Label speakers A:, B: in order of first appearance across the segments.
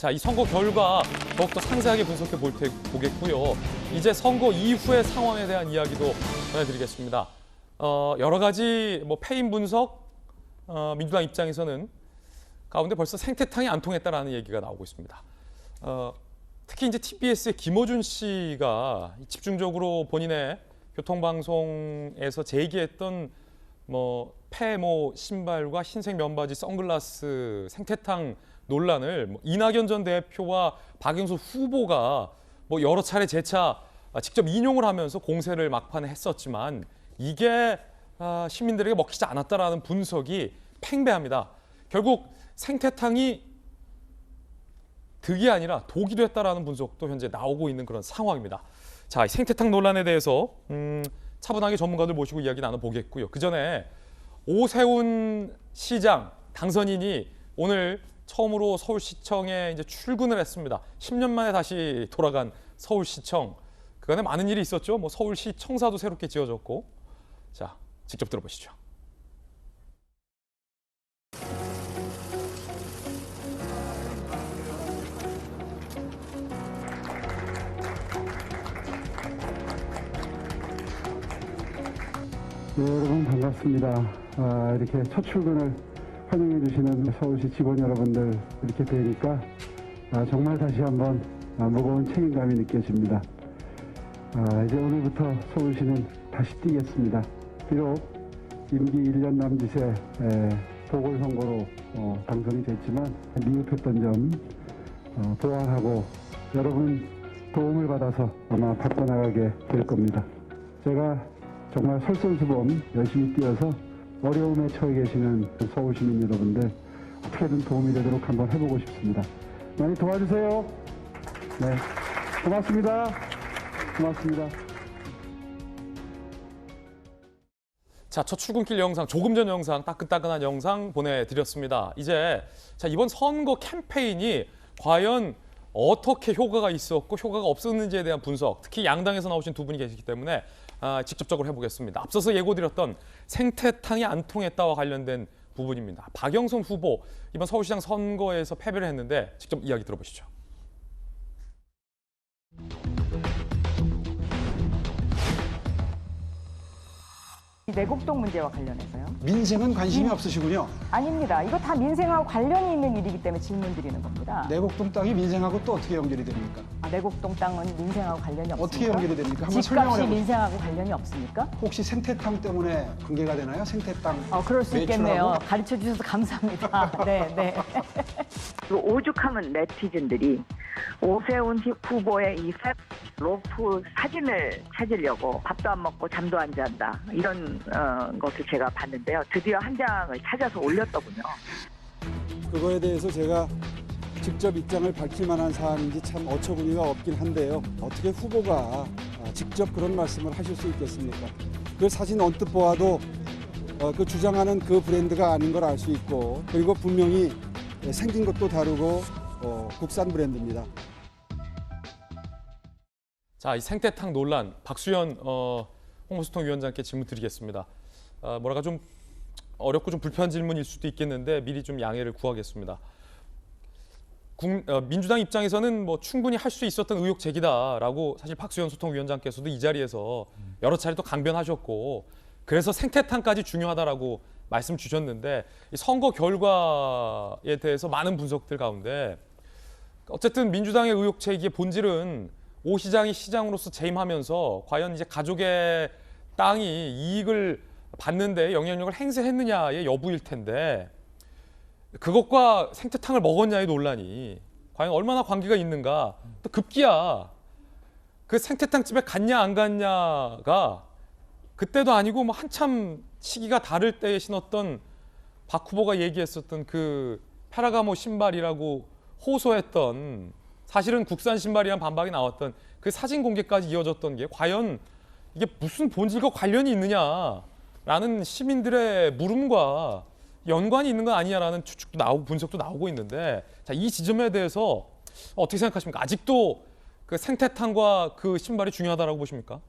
A: 자, 이 선거 결과 더욱더 상세하게 분석해 보겠고요. 이제 선거 이후의 상황에 대한 이야기도 전해드리겠습니다. 여러 가지 패인 분석, 민주당 입장에서는 가운데 벌써 생태탕이 안 통했다라는 얘기가 나오고 있습니다. 특히 이제 TBS의 김어준 씨가 집중적으로 본인의 교통방송에서 제기했던 폐모 신발과 흰색 면바지, 선글라스, 생태탕 논란을 이낙연 전 대표와 박영수 후보가 여러 차례 재차 직접 인용을 하면서 공세를 막판에 했었지만 이게 시민들에게 먹히지 않았다라는 분석이 팽배합니다. 결국 생태탕이 득이 아니라 독이 됐다라는 분석도 현재 나오고 있는 그런 상황입니다. 자, 생태탕 논란에 대해서 차분하게 전문가들 모시고 이야기 나눠보겠고요. 그 전에 오세훈 시장 당선인이 오늘 처음으로 서울시청에 이제 출근을 했습니다. 10년 만에 다시 돌아간 서울시청. 그간에 많은 일이 있었죠. 서울시 청사도 새롭게 지어졌고. 자, 직접 들어보시죠.
B: 네, 여러분 반갑습니다. 이렇게 첫 출근을 환영해 주시는 서울시 직원 여러분들 이렇게 뵈니까 정말 다시 한번 무거운 책임감이 느껴집니다. 이제 오늘부터 서울시는 다시 뛰겠습니다. 비록 임기 1년 남짓의 보궐선거로 당선이 됐지만 미흡했던 점 보완하고 여러분 도움을 받아서 아마 바꿔나가게 될 겁니다. 제가 정말 솔선수범 열심히 뛰어서 어려움에 처해 계시는 서울 시민 여러분들 어떻게든 도움이 되도록 한번 해보고 싶습니다. 많이 도와주세요. 네, 고맙습니다. 고맙습니다.
A: 자, 첫 출근길 영상, 조금 전 영상, 따끈따끈한 영상 보내드렸습니다. 이제 이번 선거 캠페인이 과연 어떻게 효과가 있었고 효과가 없었는지에 대한 분석, 특히 양당에서 나오신 두 분이 계시기 때문에 직접적으로 해보겠습니다. 앞서서 예고드렸던 생태탕이 안 통했다와 관련된 부분입니다. 박영선 후보 이번 서울시장 선거에서 패배를 했는데 직접 이야기 들어보시죠.
C: 내곡동 문제와 관련해서요?
D: 민생은 관심이 없으시군요.
C: 아닙니다. 이거 다 민생하고 관련이 있는 일이기 때문에 질문 드리는 겁니다.
D: 내곡동 땅이 민생하고 또 어떻게 연결이 됩니까?
C: 내곡동 땅은 민생하고 관련이 없습니까?
D: 어떻게 연결이 됩니까? 한번 설명을
C: 집값이
D: 해보세요.
C: 민생하고 관련이 없습니까?
D: 혹시 생태탕 때문에 관계가 되나요? 생태땅
C: 그럴 수 있겠네요.
D: 매출하고?
C: 가르쳐 주셔서 감사합니다. 네.
E: 그 오죽하면 네티즌들이 오세훈 후보의 이 로프 사진을 찾으려고 밥도 안 먹고 잠도 안 잔다 이런 것을 제가 봤는데요. 드디어 한 장을 찾아서 올렸더군요.
F: 그거에 대해서 제가 직접 입장을 밝힐 만한 사안인지 참 어처구니가 없긴 한데요. 어떻게 후보가 직접 그런 말씀을 하실 수 있겠습니까? 그 사진 언뜻 보아도 그 주장하는 그 브랜드가 아닌 걸 알 수 있고, 그리고 분명히 생긴 것도 다르고 국산 브랜드입니다.
A: 자, 이 생태탕 논란, 박수현 홍보소통위원장께 질문 드리겠습니다. 뭐랄까 좀 어렵고 좀 불편한 질문일 수도 있겠는데 미리 좀 양해를 구하겠습니다. 민주당 입장에서는 충분히 할 수 있었던 의혹 제기다라고 사실 박수현 소통위원장께서도 이 자리에서 여러 차례 또 강변하셨고, 그래서 생태탕까지 중요하다라고 말씀 주셨는데, 이 선거 결과에 대해서 많은 분석들 가운데 어쨌든 민주당의 의혹 제기의 본질은 오 시장이 시장으로서 재임하면서 과연 이제 가족의 땅이 이익을 받는데 영향력을 행사했느냐의 여부일 텐데, 그것과 생태탕을 먹었냐의 논란이 과연 얼마나 관계가 있는가. 또 급기야 그 생태탕 집에 갔냐 안 갔냐가 그때도 아니고 한참 시기가 다를 때에 신었던 박 후보가 얘기했었던 그 페라가모 신발이라고 호소했던, 사실은 국산 신발이란 반박이 나왔던 그 사진 공개까지 이어졌던 게 과연 이게 무슨 본질과 관련이 있느냐라는 시민들의 물음과 연관이 있는 건 아니냐라는 추측도 나오고 분석도 나오고 있는데, 자, 이 지점에 대해서 어떻게 생각하십니까? 아직도 그 생태탕과 그 신발이 중요하다라고 보십니까?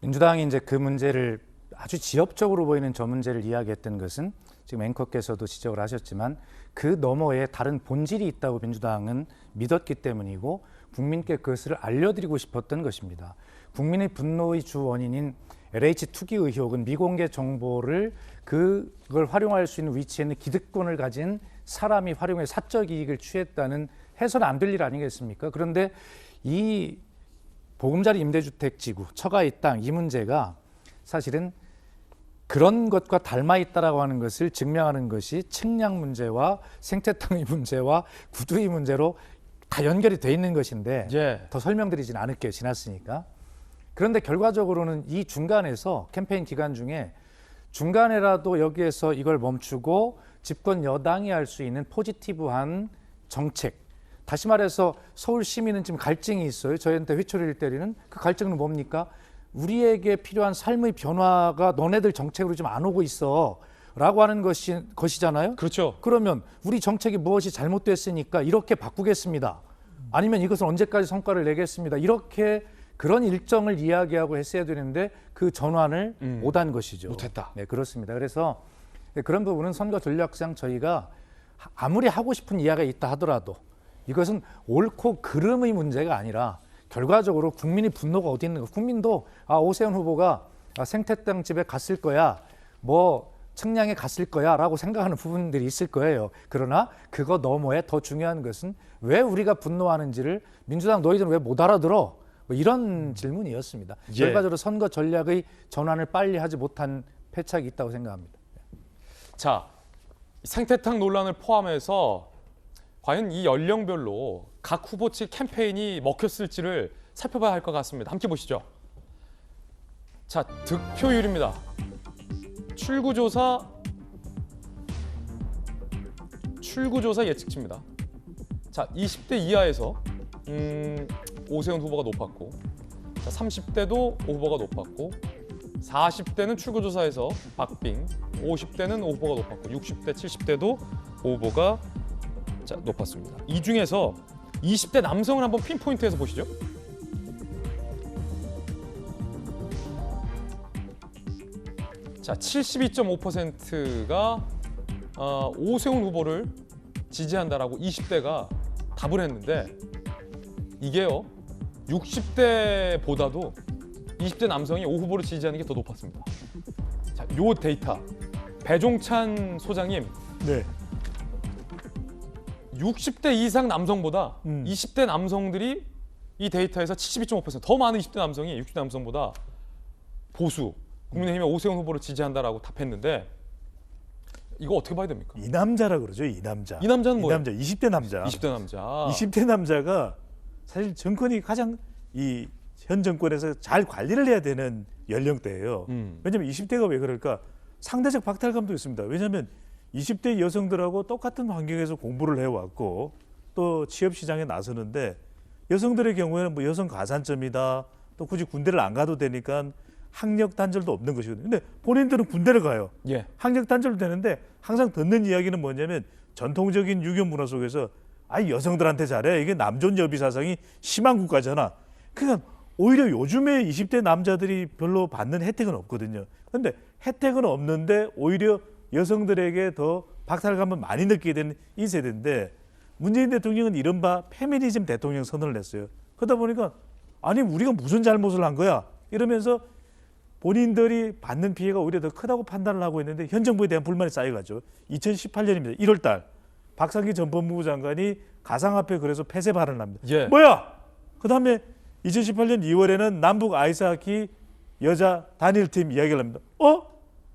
G: 민주당이 이제 그 문제를 아주 지엽적으로 보이는 저 문제를 이야기했던 것은 지금 앵커께서도 지적을 하셨지만 그 너머에 다른 본질이 있다고 민주당은 믿었기 때문이고 국민께 그것을 알려드리고 싶었던 것입니다. 국민의 분노의 주 원인인 LH 투기 의혹은 미공개 정보를 그걸 활용할 수 있는 위치에 있는 기득권을 가진 사람이 활용해 사적 이익을 취했다는 해서는 안 될 일 아니겠습니까? 그런데 이 보금자리 임대주택 지구, 처가의 땅 이 문제가 사실은 그런 것과 닮아 있다라고 하는 것을 증명하는 것이 측량 문제와 생태 땅의 문제와 구두의 문제로 다 연결이 돼 있는 것인데
A: 예.
G: 더 설명드리진 않을게요. 지났으니까. 그런데 결과적으로는 이 중간에서 캠페인 기간 중에 중간에라도 여기에서 이걸 멈추고 집권 여당이 할 수 있는 포지티브한 정책. 다시 말해서 서울 시민은 지금 갈증이 있어요. 저희한테 회초리를 때리는 그 갈증은 뭡니까? 우리에게 필요한 삶의 변화가 너네들 정책으로 지금 안 오고 있어 라고 하는 것이잖아요.
A: 그렇죠.
G: 그러면 우리 정책이 무엇이 잘못됐으니까 이렇게 바꾸겠습니다. 아니면 이것은 언제까지 성과를 내겠습니다. 이렇게 그런 일정을 이야기하고 했어야 되는데 그 전환을 못한 것이죠.
A: 못했다.
G: 네, 그렇습니다. 그래서 그런 부분은 선거 전략상 저희가 아무리 하고 싶은 이야기가 있다 하더라도 이것은 옳고 그름의 문제가 아니라 결과적으로 국민의 분노가 어디 있는 가 국민도 오세훈 후보가 생태 땅 집에 갔을 거야, 뭐 측량에 갔을 거야라고 생각하는 부분들이 있을 거예요. 그러나 그거 너머에 더 중요한 것은 왜 우리가 분노하는지를 민주당 너희들은 왜 못 알아들어? 뭐 이런 질문이었습니다.
A: 예.
G: 결과적으로 선거 전략의 전환을 빨리 하지 못한 패착이 있다고 생각합니다.
A: 자, 생태탕 논란을 포함해서 과연 이 연령별로 각 후보 측 캠페인이 먹혔을지를 살펴봐야 할 것 같습니다. 함께 보시죠. 자, 득표율입니다. 출구조사 예측치입니다. 자, 20대 이하에서 오세훈 후보가 높았고, 자, 30대도 오 후보가 높았고, 40대는 출구조사에서 박빙, 50대는 오 후보가 높았고, 60대, 70대도 오 후보가 높았습니다. 이 중에서 20대 남성을 한번 핀포인트해서 보시죠. 자, 72.5%가 오세훈 후보를 지지한다라고 20대가 답을 했는데 이게요 60대보다도 20대 남성이 오 후보를 지지하는 게 더 높았습니다. 자, 요 데이터 배종찬 소장님,
H: 네.
A: 60대 이상 남성보다 20대 남성들이 이 데이터에서 72.5%더 많은 20대 남성이 60대 남성보다 보수 국민의힘의 오세훈 후보를 지지한다라고 답했는데 이거 어떻게 봐야 됩니까?
H: 이 남자라 그러죠. 이 남자.
A: 이 남자는 뭐예요?
H: 20대 남자.
A: 20대 남자.
H: 20대 남자가 사실 정권이 가장 이 현 정권에서 잘 관리를 해야 되는 연령대예요. 왜냐하면 20대가 왜 그럴까? 상대적 박탈감도 있습니다. 왜냐하면 20대 여성들하고 똑같은 환경에서 공부를 해왔고 또 취업 시장에 나서는데 여성들의 경우에는 뭐 여성 가산점이다. 또 굳이 군대를 안 가도 되니까 학력 단절도 없는 것이거든요. 근데 본인들은 군대를 가요.
A: 예.
H: 학력 단절도 되는데 항상 듣는 이야기는 뭐냐면 전통적인 유교 문화 속에서 여성들한테 잘해. 이게 남존 여비 사상이 심한 국가잖아. 그러니까 오히려 요즘에 20대 남자들이 별로 받는 혜택은 없거든요. 그런데 혜택은 없는데 오히려 여성들에게 더 박탈감을 많이 느끼게 되는 이 세대인데 문재인 대통령은 이른바 페미니즘 대통령 선언을 했어요. 그러다 보니까 아니 우리가 무슨 잘못을 한 거야? 이러면서 본인들이 받는 피해가 오히려 더 크다고 판단을 하고 있는데 현 정부에 대한 불만이 쌓여가죠. 2018년입니다. 1월 달 박상기 전 법무부 장관이 가상화폐 그래서 폐쇄 발언을 합니다.
A: 예.
H: 뭐야? 그다음에 2018년 2월에는 남북 아이스하키 여자 단일팀 이야기를 합니다.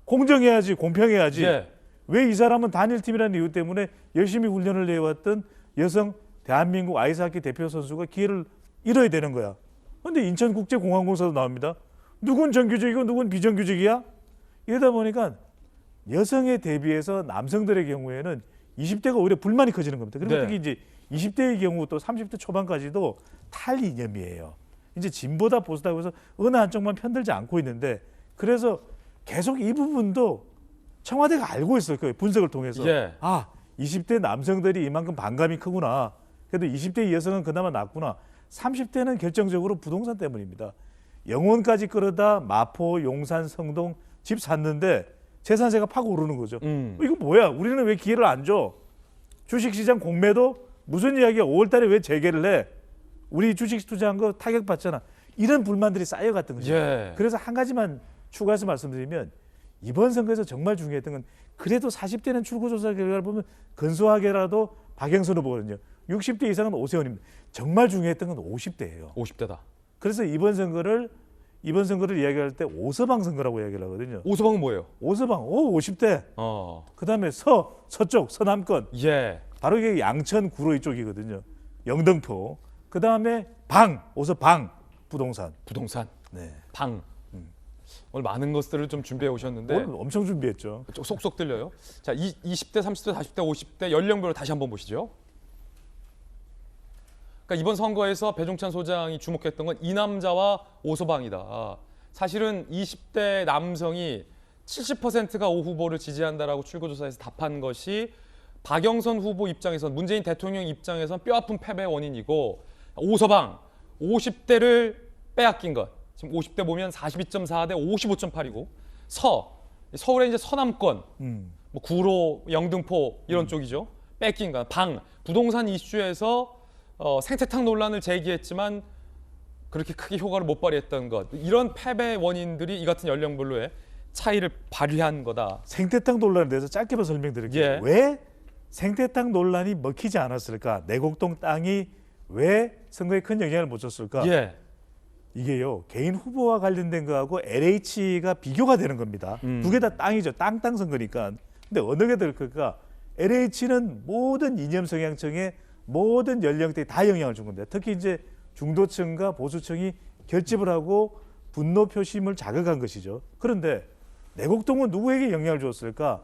H: 공정해야지, 공평해야지.
A: 예.
H: 왜 이 사람은 단일팀이라는 이유 때문에 열심히 훈련을 해왔던 여성 대한민국 아이스하키 대표 선수가 기회를 잃어야 되는 거야. 그런데 인천국제공항공사도 나옵니다. 누군 정규직이고 누군 비정규직이야? 이러다 보니까 여성에 대비해서 남성들의 경우에는 20대가 오히려 불만이 커지는 겁니다. 그리고
A: 네.
H: 특히 이제 20대의 경우 또 30대 초반까지도 탈이념이에요. 이제 진보다 보수다 해서 어느 한쪽만 편들지 않고 있는데 그래서 계속 이 부분도 청와대가 알고 있을 거예요. 분석을 통해서.
A: 예.
H: 20대 남성들이 이만큼 반감이 크구나. 그래도 20대 여성은 그나마 낫구나. 30대는 결정적으로 부동산 때문입니다. 영혼까지 끌어다 마포, 용산, 성동 집 샀는데 재산세가 파고 오르는 거죠. 이거 뭐야? 우리는 왜 기회를 안 줘? 주식시장 공매도 무슨 이야기야? 5월달에 왜 재개를 해? 우리 주식 투자한 거 타격받잖아. 이런 불만들이 쌓여갔던 거죠.
A: 예.
H: 그래서 한 가지만 추가해서 말씀드리면 이번 선거에서 정말 중요했던 건 그래도 40대는 출구조사 결과를 보면 근소하게라도 박영선 후보거든요. 60대 이상은 오세훈입니다. 정말 중요했던 건 50대예요.
A: 50대다.
H: 그래서 이번 선거를 이야기할 때 오서방 선거라고 이야기를 하거든요.
A: 오서방은 뭐예요?
H: 오서방, 50대. 그다음에 서쪽, 서남권.
A: 예.
H: 바로 이게 양천 구로 이쪽이거든요. 영등포. 그다음에 오서방 부동산.
A: 네. 방. 오늘 많은 것들을 좀 준비해 오셨는데
H: 오늘 엄청 준비했죠.
A: 속속 들려요. 자, 20대, 30대, 40대, 50대 연령별로 다시 한번 보시죠. 그러니까 이번 선거에서 배종찬 소장이 주목했던 건 이 남자와 오서방이다. 사실은 20대 남성이 70%가 오 후보를 지지한다라고 출구조사에서 답한 것이 박영선 후보 입장에선 문재인 대통령 입장에선 뼈아픈 패배의 원인이고 오서방 50대를 빼앗긴 것. 지금 50대 보면 42.4 대 55.8이고 서울의 이제 서남권 뭐 구로, 영등포 이런 쪽이죠. 뺏긴 것. 부동산 이슈에서 생태탕 논란을 제기했지만 그렇게 크게 효과를 못 발휘했던 것. 이런 패배 원인들이 이 같은 연령별로의 차이를 발휘한 거다.
H: 생태탕 논란에 대해서 짧게만 설명드릴게요.
A: 예.
H: 왜 생태탕 논란이 먹히지 않았을까? 내곡동 땅이 왜 선거에 큰 영향을 못 줬을까?
A: 예.
H: 이게요. 개인 후보와 관련된 거하고 LH가 비교가 되는 겁니다. 두 개 다 땅이죠. 땅 선거니까. 근데 어느 게 될까? LH는 모든 이념 성향층의 모든 연령대에 다 영향을 준 겁니다. 특히 이제 중도층과 보수층이 결집을 하고 분노 표심을 자극한 것이죠. 그런데 내곡동은 누구에게 영향을 줬을까?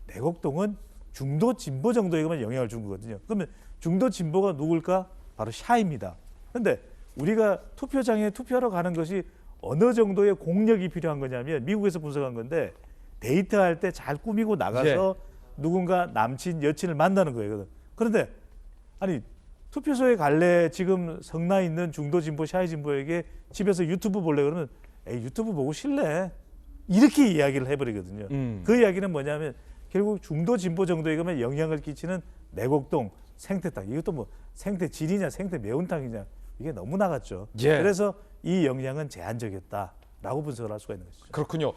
H: 내곡동은 중도 진보 정도에게만 영향을 준 거거든요. 그러면 중도 진보가 누굴까? 바로 샤입니다. 그런데 우리가 투표장에 투표하러 가는 것이 어느 정도의 공력이 필요한 거냐면 미국에서 분석한 건데 데이트할 때 잘 꾸미고 나가서 누군가 남친, 여친을 만나는 거예요. 그런데 아니 투표소에 갈래 지금 성나 있는 중도 진보, 샤이 진보에게 집에서 유튜브 볼래 그러면 에이 유튜브 보고 쉴래? 이렇게 이야기를 해버리거든요. 그 이야기는 뭐냐면 결국 중도 진보 정도에게만 영향을 끼치는 내곡동, 생태탕. 이것도 뭐 생태질이냐 생태 매운탕이냐 이게 너무 나갔죠.
A: 예.
H: 그래서 이 영향은 제한적이었다라고 분석을 할 수가 있는 것이죠.
A: 그렇군요.